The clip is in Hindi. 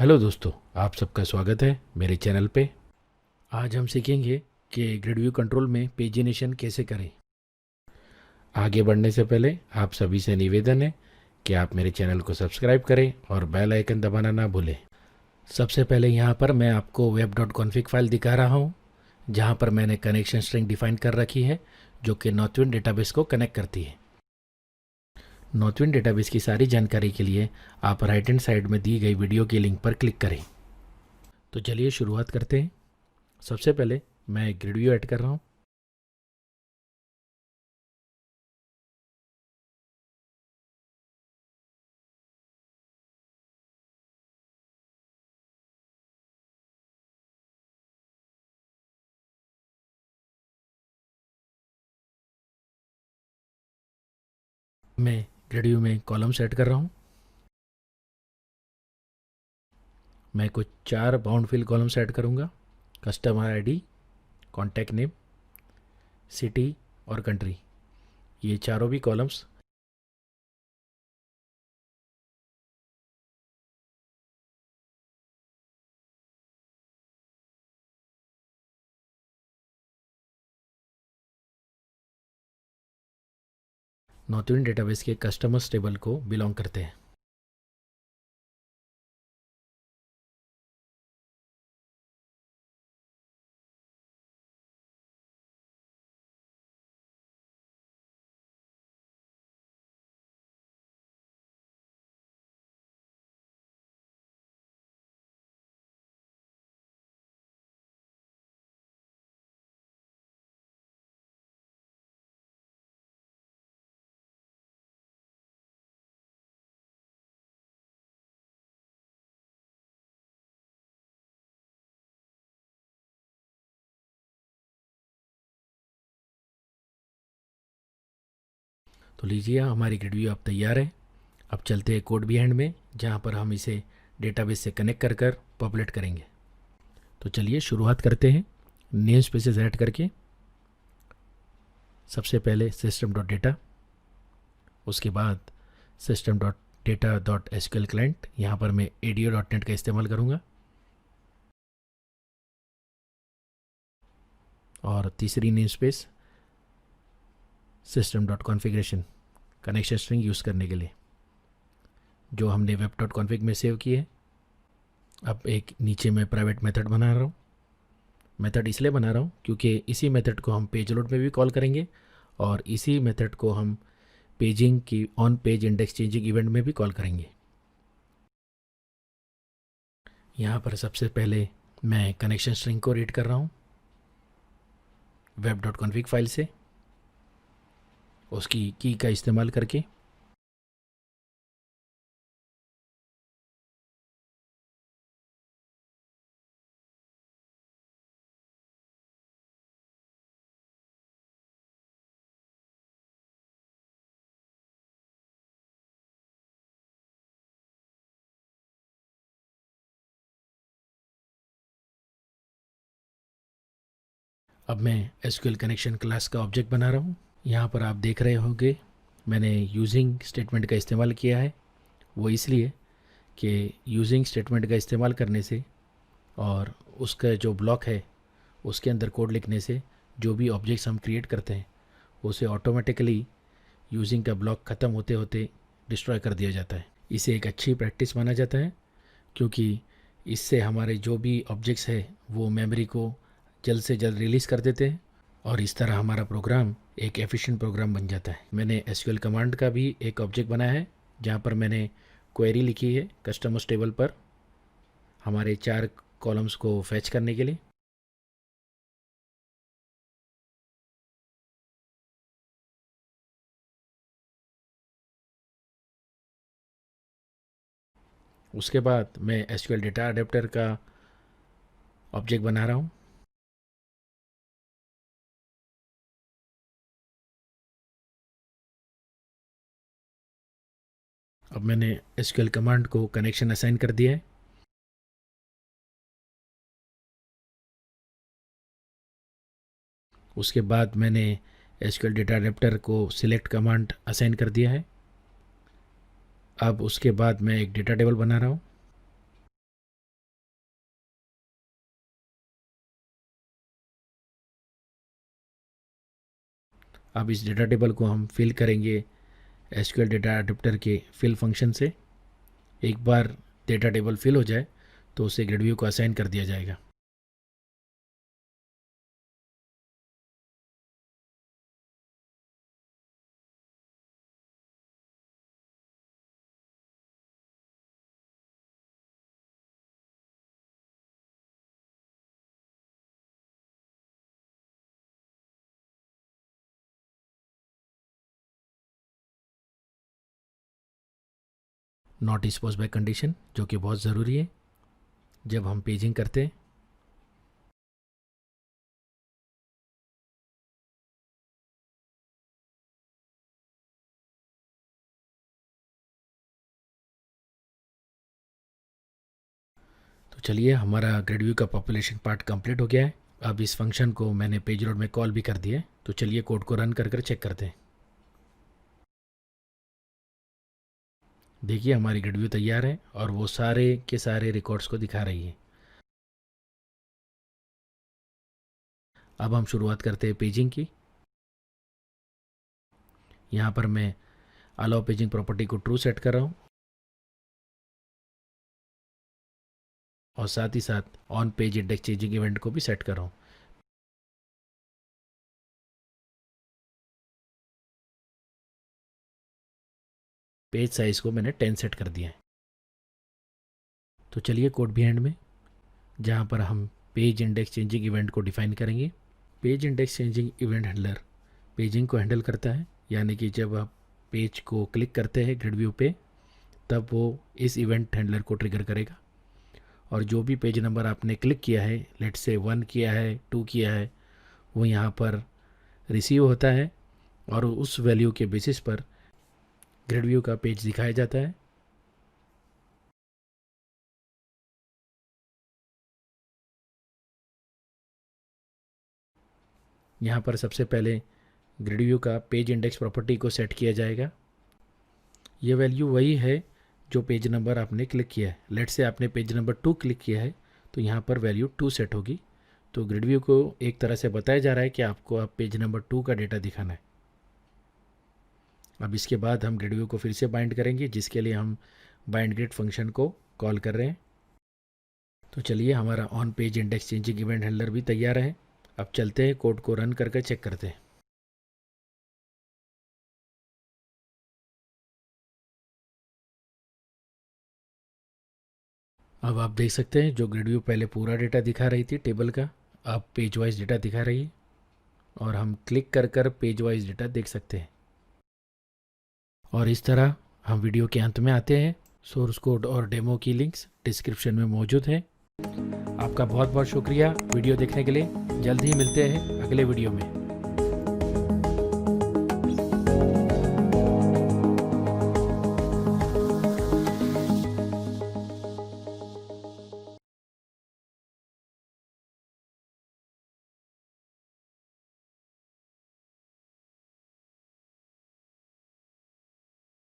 हेलो दोस्तों, आप सबका स्वागत है मेरे चैनल पे। आज हम सीखेंगे कि ग्रिड व्यू कंट्रोल में पेजिनेशन कैसे करें। आगे बढ़ने से पहले आप सभी से निवेदन है कि आप मेरे चैनल को सब्सक्राइब करें और बेल आइकन दबाना ना भूलें। सबसे पहले यहाँ पर मैं आपको web.config फाइल दिखा रहा हूँ, जहाँ पर मैंने कनेक्शन स्ट्रिंग डिफाइन कर रखी है जो कि नॉर्थविंड डेटाबेस को कनेक्ट करती है। नॉर्थविंड डेटाबेस की सारी जानकारी के लिए आप राइट हैंड साइड में दी गई वीडियो की लिंक पर क्लिक करें। तो चलिए शुरुआत करते हैं। सबसे पहले मैं ग्रिड व्यू ऐड कर रहा हूँ। मैं ग्रिड व्यू में कॉलम सेट कर रहा हूँ। मैं कुछ 4 बाउंड फिल कॉलम सेट करूँगा। Customer ID, contact name, city और कंट्री, ये चारों भी कॉलम्स नॉर्थविंड डेटाबेस के कस्टमर्स टेबल को बिलोंग करते हैं। तो लीजिए, हमारी ग्रिड व्यू अब तैयार है। अब चलते हैं कोड बिहाइंड में, जहाँ पर हम इसे डेटाबेस से कनेक्ट कर कर पॉपुलेट करेंगे। तो चलिए शुरुआत करते हैं नेम स्पेसेस ऐड करके। सबसे पहले सिस्टम डॉट डेटा, उसके बाद system dot data dot SQL client. यहाँ पर मैं एडीओ डॉट नेट का इस्तेमाल करूँगा। और तीसरी name space system dot configuration, connection string use करने के लिए, जो हमने वेब डॉट कॉन्फ़िग में सेव की है। अब एक नीचे मैं प्राइवेट मेथड बना रहा हूँ। मेथड इसलिए बना रहा हूँ क्योंकि इसी मेथड को हम पेज लोड में भी कॉल करेंगे और इसी मेथड को हम पेजिंग की on page index changing event में भी कॉल करेंगे। यहाँ पर सबसे पहले मैं कनेक्शन स्ट्रिंग को रीड कर रहा हूँ वेब डॉट कॉन्फ़िग फाइल से, उसकी की का इस्तेमाल करके। अब मैं एसक्यूएल कनेक्शन क्लास का ऑब्जेक्ट बना रहा हूँ। यहाँ पर आप देख रहे होंगे मैंने यूजिंग स्टेटमेंट का इस्तेमाल किया है। वो इसलिए कि यूजिंग स्टेटमेंट का इस्तेमाल करने से और उसका जो ब्लॉक है उसके अंदर कोड लिखने से जो भी ऑब्जेक्ट्स हम क्रिएट करते हैं उसे ऑटोमेटिकली यूजिंग का ब्लॉक ख़त्म होते होते डिस्ट्रॉय कर दिया जाता है। इसे एक अच्छी प्रैक्टिस माना जाता है क्योंकि इससे हमारे जो भी ऑब्जेक्ट्स है वो मेमोरी को जल्द से जल्द रिलीज़ कर देते हैं और इस तरह हमारा प्रोग्राम एक एफिशिएंट प्रोग्राम बन जाता है। मैंने एसक्यूएल कमांड का भी एक ऑब्जेक्ट बनाया है जहाँ पर मैंने क्वेरी लिखी है कस्टमर्स टेबल पर हमारे 4 कॉलम्स को फैच करने के लिए। उसके बाद मैं एसक्यूएल डेटा अडेप्टर का ऑब्जेक्ट बना रहा हूँ। अब मैंने एसक्यूएल कमांड को कनेक्शन असाइन कर दिया है। उसके बाद मैंने एसक्यूएल डेटा अडेप्टर को सिलेक्ट कमांड असाइन कर दिया है। अब उसके बाद मैं एक डेटा टेबल बना रहा हूँ। अब इस डेटा टेबल को हम फिल करेंगे एसक्यूएल डेटा अडैप्टर के फिल फंक्शन से। एक बार डेटा टेबल फिल हो जाए तो उसे ग्रिड व्यू को असाइन कर दिया जाएगा। नॉट सपोज बाय कंडीशन, जो कि बहुत ज़रूरी है जब हम पेजिंग करते हैं। तो चलिए, हमारा ग्रिड व्यू का पॉपुलेशन पार्ट कंप्लीट हो गया है। अब इस फंक्शन को मैंने पेज लोड में कॉल भी कर दिया है, तो चलिए कोड को रन कर चेक करते हैं। देखिए, हमारी ग्रिड व्यू तैयार है और वो सारे के सारे रिकॉर्ड्स को दिखा रही है। अब हम शुरुआत करते हैं पेजिंग की। यहाँ पर मैं अलाउ पेजिंग प्रॉपर्टी को ट्रू सेट कर रहा हूँ और साथ ही साथ on page index changing event को भी सेट कर रहा हूँ। पेज साइज को मैंने 10 सेट कर दिया है। तो चलिए कोड भी एंड में, जहाँ पर हम पेज इंडेक्स चेंजिंग इवेंट को डिफाइन करेंगे। Page index changing event handler paging को हैंडल करता है, यानी कि जब आप पेज को क्लिक करते हैं ग्रिड व्यू पे, तब वो इस इवेंट हैंडलर को ट्रिगर करेगा और जो भी पेज नंबर आपने क्लिक किया है, लेट से 1 किया है, 2 किया है, वो यहाँ पर रिसीव होता है और उस वैल्यू के बेसिस पर ग्रिड व्यू का पेज दिखाया जाता है। यहाँ पर सबसे पहले ग्रिड व्यू का पेज इंडेक्स प्रॉपर्टी को सेट किया जाएगा। ये वैल्यू वही है जो पेज नंबर आपने क्लिक किया है। लेट से आपने पेज नंबर 2 क्लिक किया है, तो यहाँ पर वैल्यू 2 सेट होगी। तो ग्रिड व्यू को एक तरह से बताया जा रहा है कि आपको अब पेज नंबर 2 का डेटा दिखाना है। अब इसके बाद हम ग्रिड व्यू को फिर से बाइंड करेंगे, जिसके लिए हम बाइंड ग्रिड फंक्शन को कॉल कर रहे हैं। तो चलिए, हमारा on page index changing event handler भी तैयार है। अब चलते हैं कोड को रन करके चेक करते हैं। अब आप देख सकते हैं, जो ग्रिड व्यू पहले पूरा डेटा दिखा रही थी टेबल का, अब पेज वाइज डेटा दिखा रही है और हम क्लिक कर पेज वाइज डेटा देख सकते हैं। और इस तरह हम वीडियो के अंत में आते हैं। सोर्स कोड और डेमो की लिंक्स डिस्क्रिप्शन में मौजूद है। आपका बहुत बहुत शुक्रिया वीडियो देखने के लिए। जल्द ही मिलते हैं अगले वीडियो में।